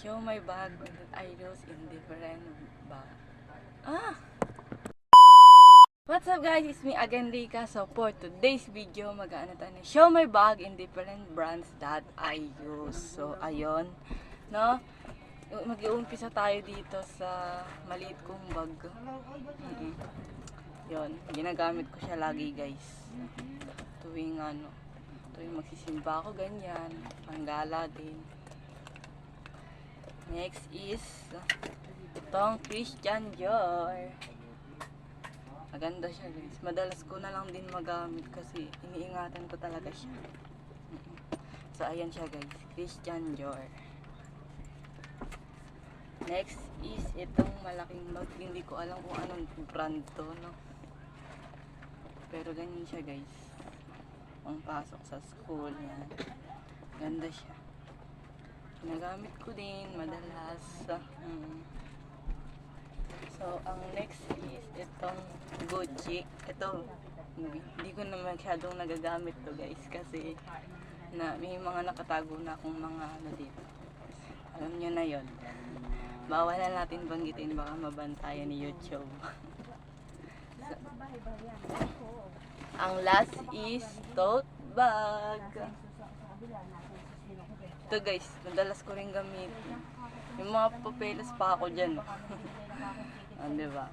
show my bag that I use in different bag. What's up guys? It's me again, Rika. So for today's video, mag-ano tayo na show my bag in different brands that I use. So ayun, no? Mag-uumpisa tayo dito sa maliit kong bag. Yun, ginagamit ko siya lagi guys. Tuwing magsisimba ako, ganyan. Panggala din. Next is itong Christian Dior. Maganda siya guys. Madalas ko na lang din magamit kasi iniingatan ko talaga siya. So ayan siya guys, Christian Dior. Next is itong malaking bag. Hindi ko alam kung anong brand to, no? Pero ganyan siya guys. Pang pasok sa school yan. Ganda siya. Ginagamit ko din madalas. So, ang next is itong Gucci. Ito, hindi ko na masyadong nagagamit to guys kasi may mga nakatago na akong mga dito. Alam nyo na yon. Bawal na natin banggitin, baka mabantayan ni YouTube. So, ang last is tote bag. Ito guys, madalas ko rin gamitin. Yung mga papeles pa ako dyan. Diba?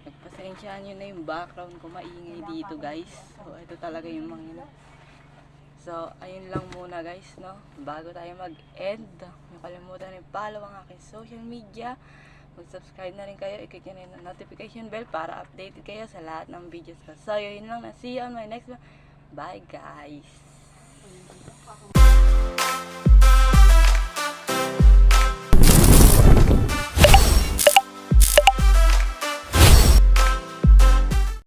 Nagpasensyaan nyo na yung background ko, maingay dito guys. So ito talaga yung mga So ayun lang muna guys, no? Bago tayo mag-end, huwag kalimutan rin follow ang aking social media. Mag-subscribe na rin kayo, i-click nyo na yung notification bell para updated kayo sa lahat ng videos ko. So yun lang na, see you on my next one. Bye guys!